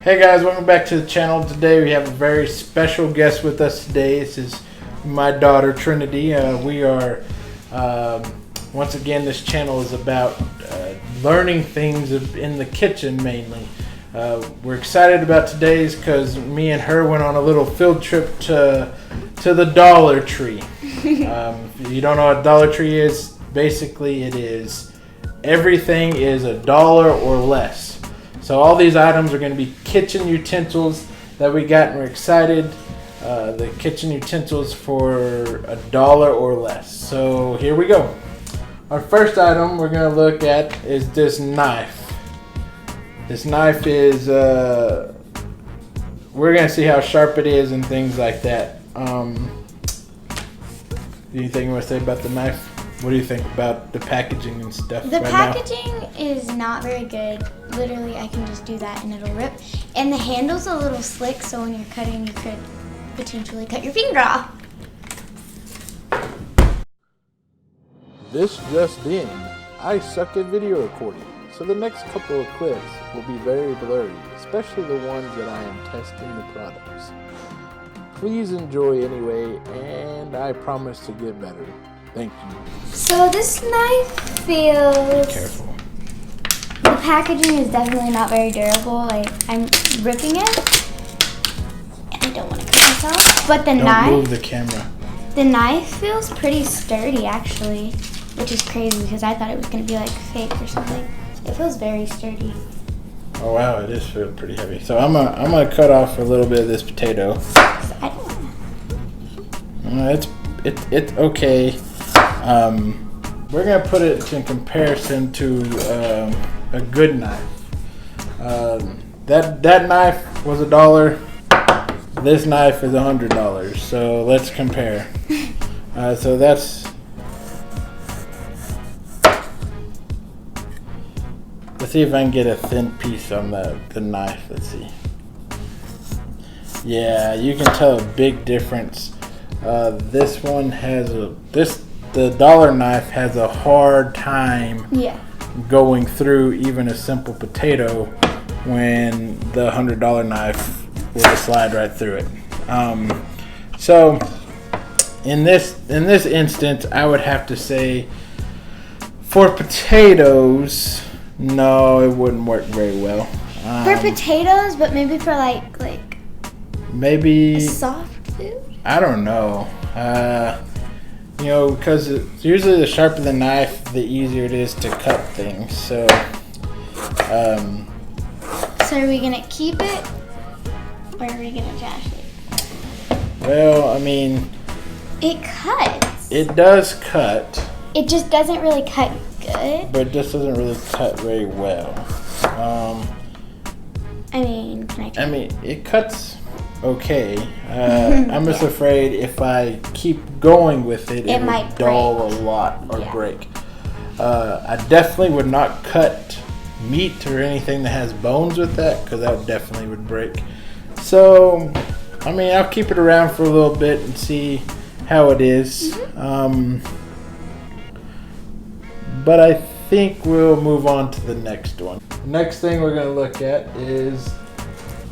Hey guys, welcome back to the channel. Today we have a very special guest with us today. This is my daughter Trinity. We are, once again, this channel is about learning things in the kitchen mainly. We're excited about today's because me and her went on a little field trip to the DollarTree. If you don't know what DollarTree is, basically it is everything is $1 or less. So all these items are going to be kitchen utensils that we got, and we're excited. The kitchen utensils for $1 or less. So here we go. Our first item we're going to look at is this knife. This knife is, we're going to see how sharp it is and things like that. Anything you want to say about the knife? What do you think about the packaging and stuff? The packaging is not very good. Literally, I can just do that and it'll rip. And the handle's a little slick, so when you're cutting, you could potentially cut your finger off. This just in. I suck at video recording, so the next couple of clips will be very blurry, especially the ones that I am testing the products. Please enjoy anyway, and I promise to get better. Thank you. So this knife feels... Careful. The packaging is definitely not very durable. Like, I'm ripping it. And I don't want to cut myself. But the knife... Don't move the camera. The knife feels pretty sturdy, actually. Which is crazy, because I thought it was going to be, like, fake or something. It feels very sturdy. Oh, wow, it is feeling pretty heavy. So I'm gonna cut off a little bit of this potato. I don't... It's okay. We're gonna put it in comparison to a good knife. That knife was $1. This knife is $100. So let's compare. So that's. Let's see if I can get a thin piece on the knife. Let's see. Yeah, you can tell a big difference. This one has the dollar knife has a hard time going through even a simple potato when the $100 knife will just slide right through it. So in this instance, I would have to say for potatoes, no, it wouldn't work very well. For potatoes, but maybe for like maybe soft food? I don't know. You know, because usually the sharper the knife, the easier it is to cut things. So, so are we gonna keep it, or are we gonna trash it? Well, I mean, it cuts. It does cut. It just doesn't really cut good. But it just doesn't really cut very well. I mean, can I try? I mean, it cuts okay. I'm just afraid if I keep going with it, it might will dull a lot or break. I definitely would not cut meat or anything that has bones with that, because that definitely would break. So, I mean, I'll keep it around for a little bit and see how it is. But I think we'll move on to the next one. The next thing we're going to look at is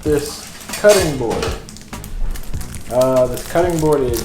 this cutting board. This cutting board is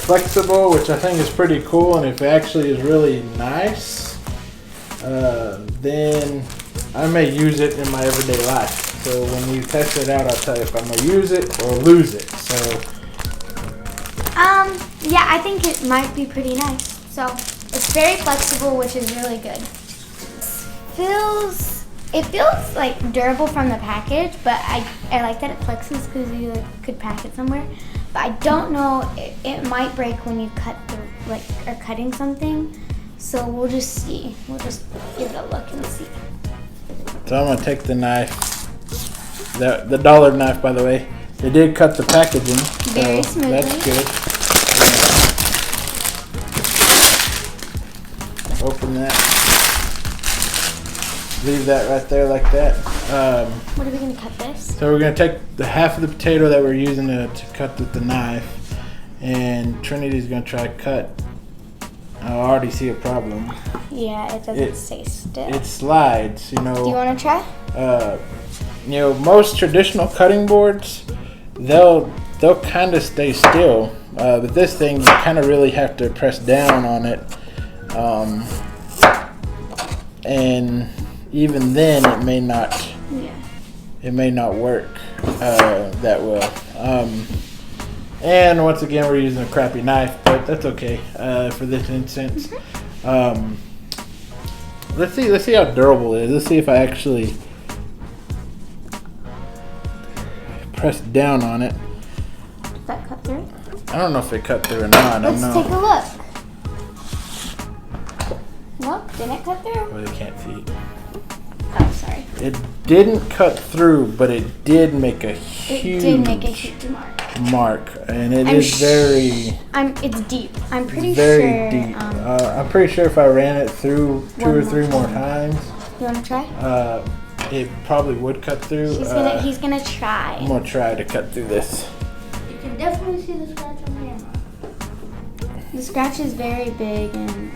flexible, which I think is pretty cool, and if it actually is really nice, then I may use it in my everyday life. So when you test it out, I'll tell you if I'm going to use it or lose it. So, yeah, I think it might be pretty nice. So it's very flexible, which is really good. It feels like durable from the package, but I like that it flexes because you could pack it somewhere. But I don't know, it might break when you cut are cutting something. So we'll just see. We'll just give it a look and see. So I'm gonna take the knife, the dollar knife, by the way. They did cut the packaging, very smoothly. That's good. Open that. Leave that right there like that. What are we going to cut this? So we're going to take the half of the potato that we're using to cut with the knife, and Trinity's going to try to cut. I already see a problem. Yeah, it doesn't stay still. It slides, you know. Do you want to try? most traditional cutting boards, they'll kind of stay still, but this thing you kind of really have to press down on it, and even then it may not work that well. And once again, we're using a crappy knife, but that's okay for this instance. Let's see how durable it is. Let's see if I actually press down on it. Did that cut through? I don't know if it cut through or not. Let's take a look. Nope, didn't cut through. Well, you can't see it. Oh, sorry. It didn't cut through, but it did make a huge mark, and it is very. It's deep. I'm pretty very sure. Deep. I'm pretty sure if I ran it through two or three more times. You want to try? It probably would cut through. He's gonna try. I'm gonna try to cut through this. You can definitely see the scratch on camera. The scratch is very big and.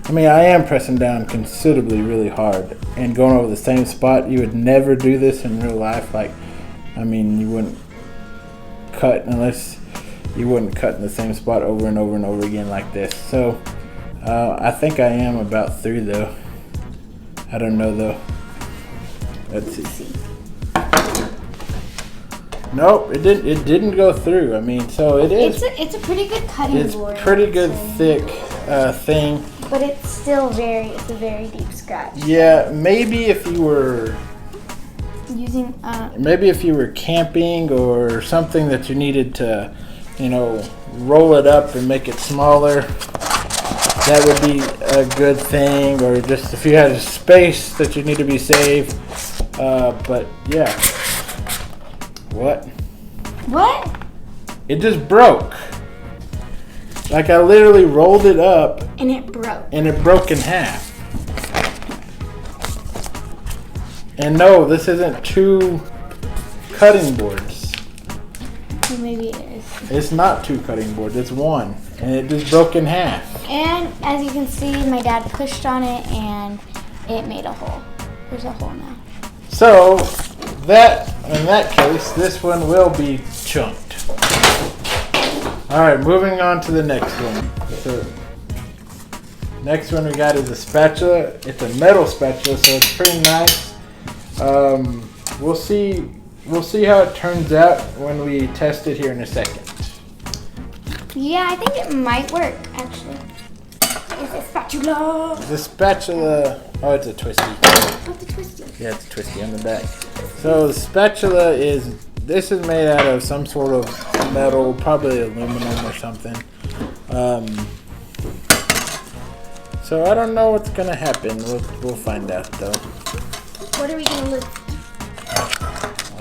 I mean, I am pressing down considerably really hard and going over the same spot. You would never do this in real life. You wouldn't cut unless you wouldn't cut in the same spot over and over and over again like this. So I think I am about through though. I don't know though. Let's see. Nope, it didn't go through. I mean, so it is. It's a pretty good cutting board. It's pretty good thick thing. But it's a very deep scratch. Yeah, maybe if you were using maybe if you were camping or something that you needed to, roll it up and make it smaller, that would be a good thing. Or just if you had a space that you need to be saved. But yeah. What? It just broke. Like I literally rolled it up. And it broke. And it broke in half. And no, this isn't two cutting boards. Well, maybe it is. It's not two cutting boards, it's one. And it just broke in half. And as you can see, my dad pushed on it and it made a hole. There's a hole now. So, in that case, this one will be chunked. Alright, moving on to the next one. So, next one we got is a spatula. It's a metal spatula, so it's pretty nice. We'll see how it turns out when we test it here in a second. Yeah, I think it might work, actually. It's a spatula. The spatula, it's a twisty. Oh, the twisty. Yeah, it's a twisty on the back. So the spatula this is made out of some sort of metal, probably aluminum or something. So I don't know what's gonna happen. We'll find out though. What are we gonna lift?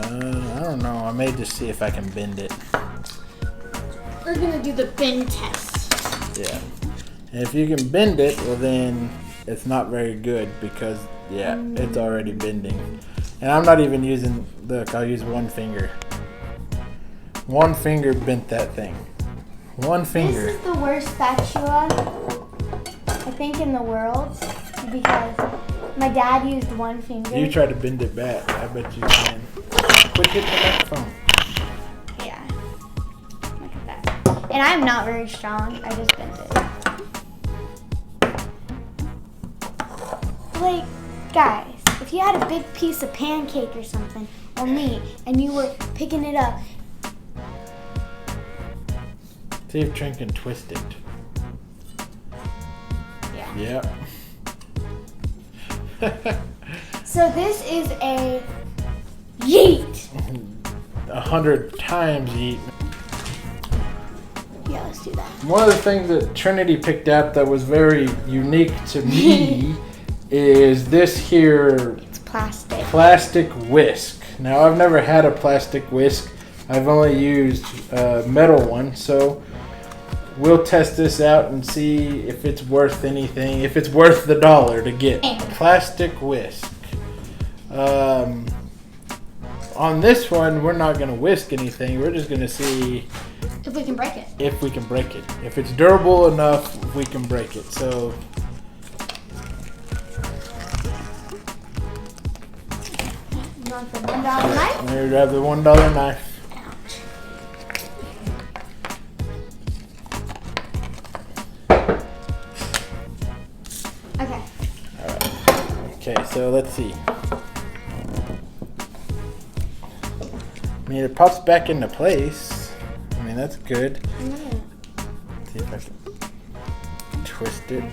I don't know. I may just see if I can bend it. We're gonna do the bend test. Yeah. And if you can bend it, well then it's not very good because it's already bending. And I'm not even using, look, I'll use one finger. One finger bent that thing. One finger. This is the worst spatula, I think, in the world because my dad used one finger. You try to bend it back. I bet you can. Quit hitting the microphone. Yeah. Look at that. And I'm not very strong. I just bent it. Like, guys, if you had a big piece of pancake or something, or meat, and you were picking it up. See if Trent can twist it. Yeah. Yep. So this is a yeet. 100 times yeet. Yeah, let's do that. One of the things that Trinity picked out that was very unique to me is this here. It's plastic. Plastic whisk. Now I've never had a plastic whisk. I've only used a metal one, so we'll test this out and see if it's worth anything, if it's worth the $1 to get. Plastic whisk. On this one, we're not going to whisk anything. We're just going to see if we can break it. If we can break it. If it's durable enough, we can break it. So You want the $1 knife? There you have the $1 knife. Okay. Alright. Okay, so let's see. I mean, it pops back into place. I mean, that's good. See if I can twist it.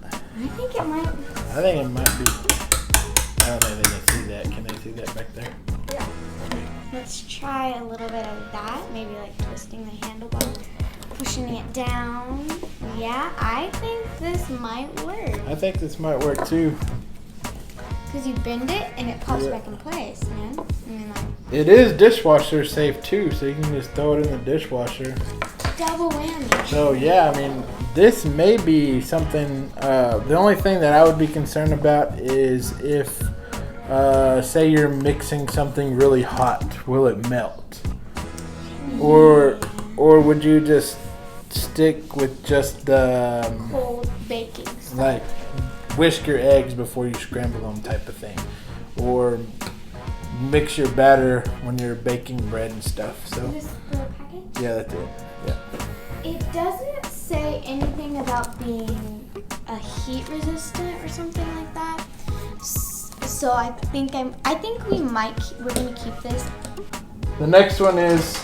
I think it might. I think it might be. I don't think they can see that. Can they see that back there? Yeah. Let's try a little bit of that. Maybe like twisting the handlebar, pushing it down. Yeah, I think this might work. I think this might work too. Because you bend it and it pops back in place, man. I mean, like, it is dishwasher safe too, so you can just throw it in the dishwasher. double whammy. So yeah, I mean, this may be something. The only thing that I would be concerned about is if, say, you're mixing something really hot, will it melt? Or would you just stick with just the Cold baking stuff. like whisk your eggs before you scramble them type of thing, or mix your batter when you're baking bread and stuff? So Is this the package? yeah, that's it. Yeah. It doesn't say anything about being a heat resistant or something like that. So I think we're gonna keep this. The next one is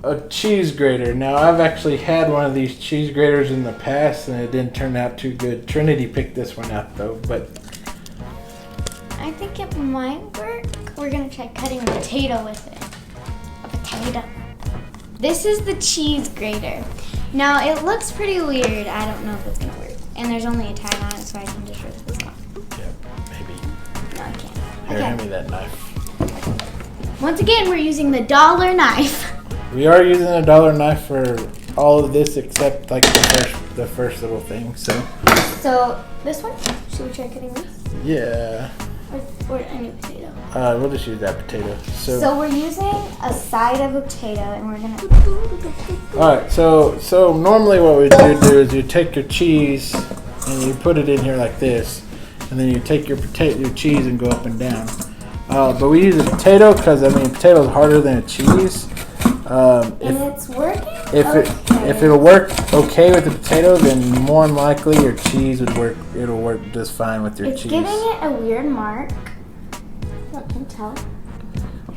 a cheese grater. Now, I've actually had one of these cheese graters in the past and it didn't turn out too good. Trinity picked this one out though, but I think it might work. We're gonna try cutting a potato with it. A potato. This is the cheese grater. Now, it looks pretty weird. I don't know if it's gonna work. And there's only a tag on it, so I can just rip this off. yeah, maybe. No, I can't. Here, Okay. hand me that knife. Once again, we're using the $1 knife. We are using a $1 knife for all of this except like the first little thing. So This one, should we try cutting this? yeah, Or any potato? we'll just use that potato. So we're using a side of a potato, and we're gonna. All right, so normally what we do is you take your cheese and you put it in here like this, and then you take your cheese and go up and down. But we use a potato because I mean potato's harder than a cheese. And it's working. If it'll work okay with the potato, then more than likely your cheese would work. It'll work just fine with your It's cheese. giving it a weird mark. I can tell.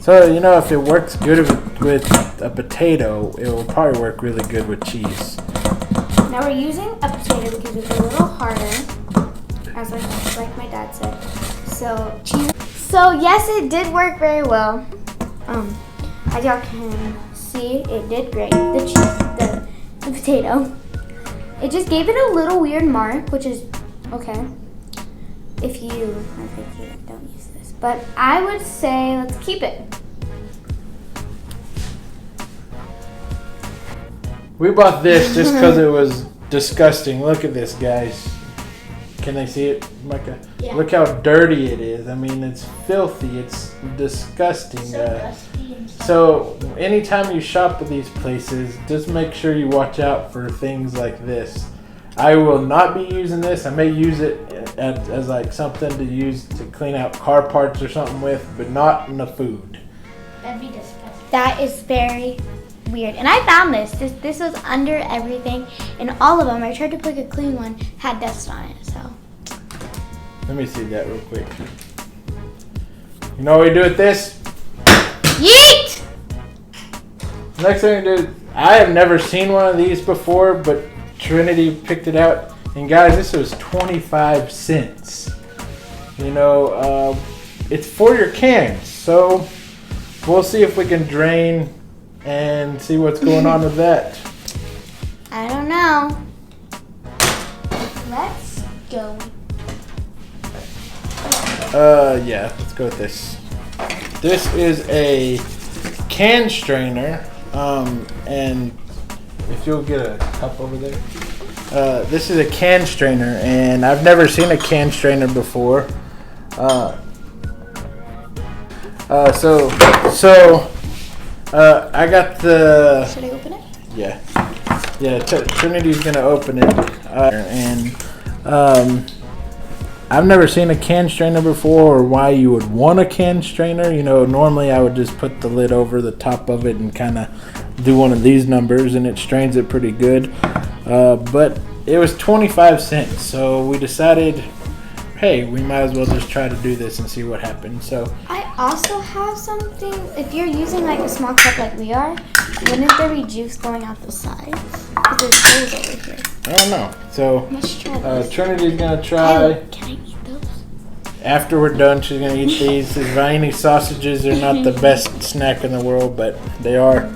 So you know, if it works good with a potato, it will probably work really good with cheese. Now we're using a potato because it's a little harder, as like my dad said. So cheese. So yes, it did work very well. As y'all can see, it did great. The potato. It just gave it a little weird mark, which is okay. If you are picky, don't use this. But I would say let's keep it. We bought this just because it was disgusting. Look at this, guys. Can they see it, Micah? Yeah. Look how dirty it is. I mean, it's filthy. It's disgusting. So anytime you shop at these places, just make sure you watch out for things like this. I will not be using this. I may use it as like something to use to clean out car parts or something with, but not in the food. That'd be disgusting. That is very weird. And I found this. This was under everything, and all of them. I tried to pick a clean one, had dust on it. So Let me see that real quick. You know what we do with this? yeet! Next thing we do, I have never seen one of these before, but Trinity picked it out. And guys, this was 25 cents. You know, it's for your cans. So we'll see if we can drain and see what's going on with that. I don't know. Let's go. Yeah, let's go with this. This is a can strainer, and if you'll get a cup over there. This is a can strainer, and I've never seen a can strainer before. I got the. Should I open it? Yeah. Trinity's gonna open it, and I've never seen a can strainer before, or why you would want a can strainer. You know, normally I would just put the lid over the top of it and kind of do one of these numbers, and it strains it pretty good. But it was 25 cents, so we decided, hey, we might as well just try to do this and see what happens. So I also have something. If you're using like a small cup like we are, wouldn't there be juice going out the sides? Because there's holes over here. I don't know. So Let's try this. Trinity's gonna try. Can I eat those? After we're done, she's gonna eat these. These Vienna sausages are not the best snack in the world, but they are.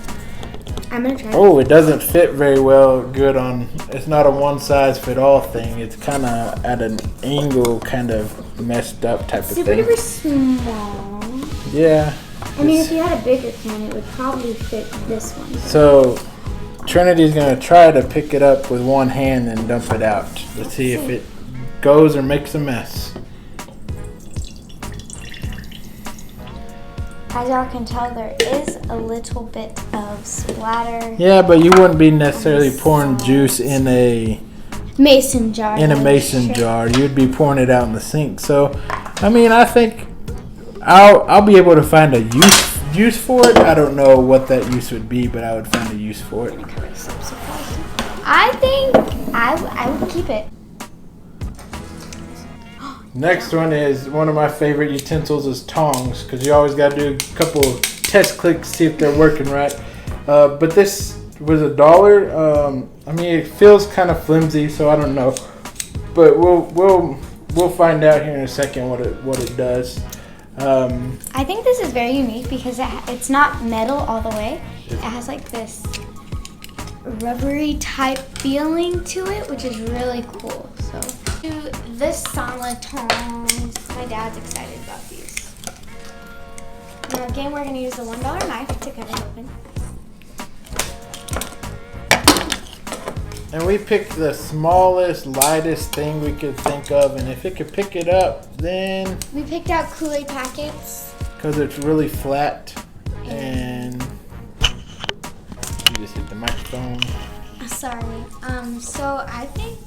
I'm gonna try. Oh, it doesn't fit very well. Good on. It's not a one-size-fit-all thing. It's kind of at an angle, kind of messed up type of Super thing. duper small. Yeah. I mean, if you had a bigger can, it would probably fit this one. So Trinity's gonna try to pick it up with one hand and dump it out. Let's see if it goes or makes a mess. As y'all can tell, there is a little bit of splatter. Yeah, but you wouldn't be necessarily pouring juice in a Mason jar. mason jar. You'd be pouring it out in the sink. So, I mean, I think I'll be able to find a use for it. I don't know what that use would be, but I would find a use for it. I think I would keep it. Next one is one of my favorite utensils is tongs, because you always got to do a couple of test clicks, see if they're working right. But this was $1. I mean, it feels kind of flimsy, so I don't know. But we'll find out here in a second what it does. I think this is very unique because it's not metal all the way. It has like this rubbery type feeling to it, which is really cool. So this solid tongs. My dad's excited about these. Now again, we're gonna use the $1 knife to cut it open. And we picked the smallest, lightest thing we could think of, and if it could pick it up, then We picked out Kool-Aid packets. because it's really flat, and you just hit the microphone. Sorry. So I think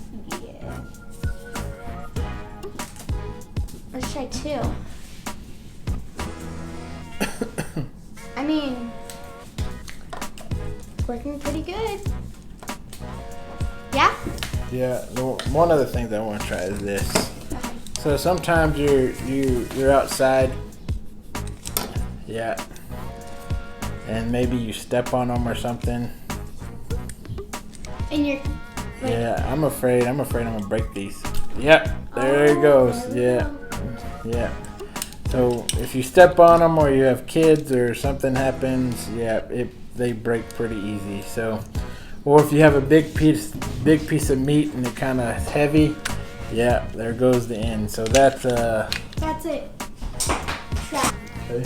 let's try 2. I mean, working pretty good. Yeah? Yeah. One of the things I want to try is this. Okay. So sometimes you're outside, yeah, and maybe you step on them or something. And you're like, Yeah, I'm afraid I'm gonna break these. Yep, there it goes. Yeah, yeah. So if you step on them or you have kids or something happens, yeah, they break pretty easy. So, or if you have a big piece of meat and it kind of heavy, yeah, there goes the end. So that's it. Trap. okay.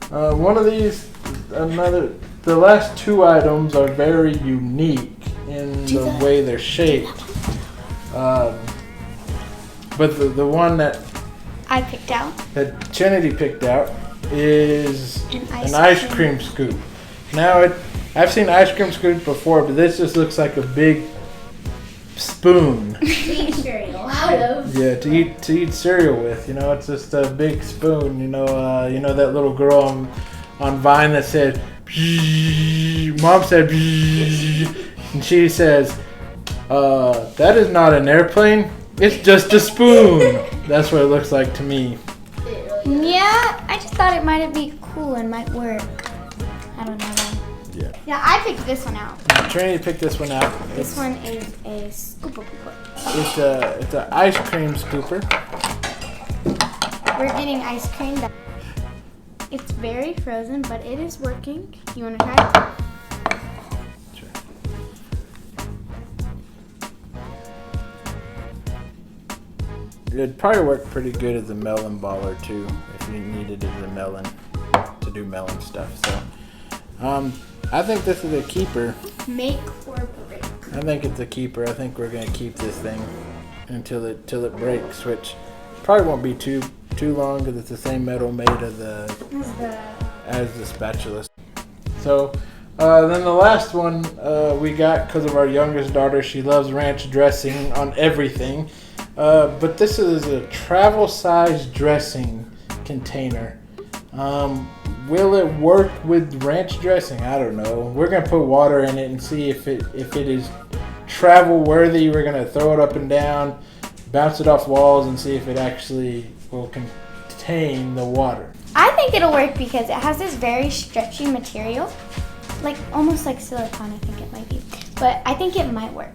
One of these, the last 2 items are very unique in the way they're shaped. But the one that I picked out that Trinity picked out is an ice cream scoop. Now I've seen ice cream scoops before, but this just looks like a big spoon. eat cereal out of. Yeah, to eat cereal with. You know, it's just a big spoon. You know that little girl on Vine that said, Mom said, and she says, that is not an airplane. It's just a spoon. That's what it looks like to me. Yeah, I just thought it might be cool and might work. I don't know though. Yeah. Yeah, I picked this one out. Trinity picked this one out. This one is a scooper pooper. It's an ice cream scooper. We're getting ice cream. It's very frozen, but it is working. You want to try it? Sure. It'd probably work pretty good as a melon baller too, if you needed it as a melon to do melon stuff. So, I think this is a keeper. Make or break. I think it's a keeper. I think we're gonna keep this thing until it breaks, which probably won't be too long because it's the same metal made as the spatula. So then the last one we got because of our youngest daughter. She loves ranch dressing on everything. But this is a travel size dressing container. Will it work with ranch dressing? I don't know. We're gonna put water in it and see if it is travel worthy. We're gonna throw it up and down, bounce it off walls, and see if it actually will contain the water. I think it'll work because it has this very stretchy material, like almost like silicone. I think it might be, but I think it might work.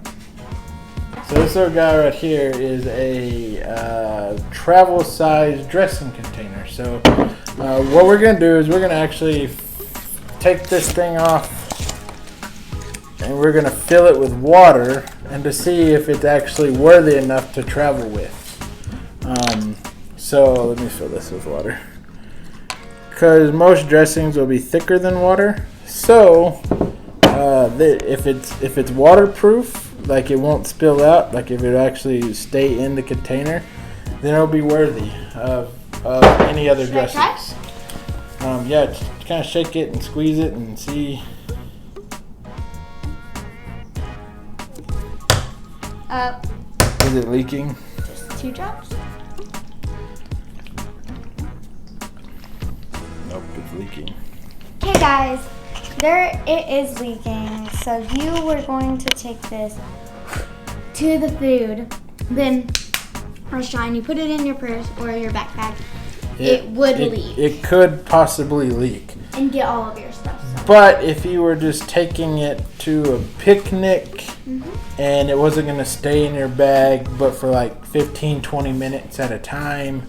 So this little guy right here is a travel size dressing container. So what we're gonna do is we're gonna actually take this thing off and we're gonna fill it with water and to see if it's actually worthy enough to travel with. So let me fill this with water, because most dressings will be thicker than water. So if it's waterproof, like it won't spill out, like if it actually stay in the container, then it'll be worthy of any other dressings. Yeah, just kind of shake it and squeeze it and see. Is it leaking? Just 2 drops. Nope, it's leaking. Okay guys, it is leaking. So you were going to take this to the food, then Rashawn, you put it in your purse or your backpack. It would leak. It could possibly leak. And get all of your stuff. So. But if you were just taking it to a picnic and it wasn't going to stay in your bag but for like 15-20 minutes at a time,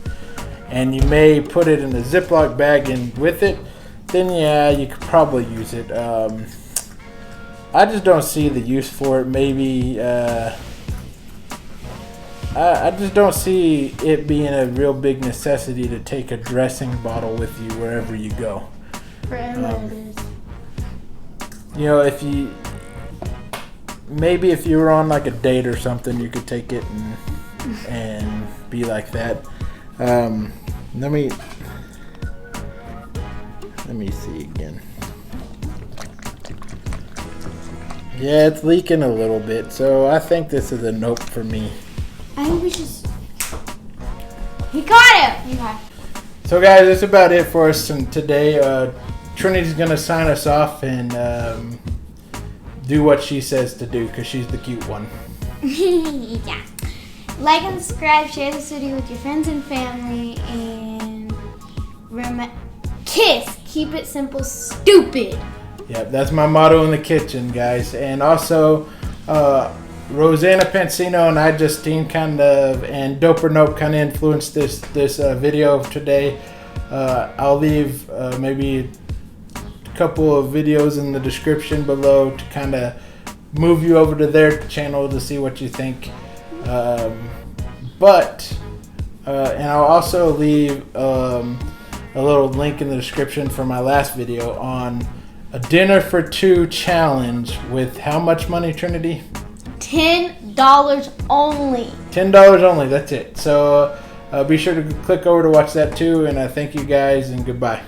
and you may put it in a Ziploc bag and with it, then yeah, you could probably use it. I just don't see the use for it. Maybe I just don't see it being a real big necessity to take a dressing bottle with you wherever you go. For what it is. You know, if you were on like a date or something, you could take it and be like that. Let me see again. Yeah, it's leaking a little bit, so I think this is a nope for me. I think we should. He got it. Okay. So guys, that's about it for us today. Trinity's gonna sign us off and do what she says to do because she's the cute one. Yeah. Like and subscribe, share this video with your friends and family, and kiss. Keep it simple, stupid. Yeah, that's my motto in the kitchen, guys. And also, Rosanna Pansino and I Justine and Doper Nope kind of influenced this video of today. I'll leave maybe a couple of videos in the description below to kind of move you over to their channel to see what you think. And I'll also leave a little link in the description for my last video on a dinner for 2 challenge with how much money, Trinity? $10 only. $10 only, that's it. So be sure to click over to watch that too, and I thank you guys and goodbye.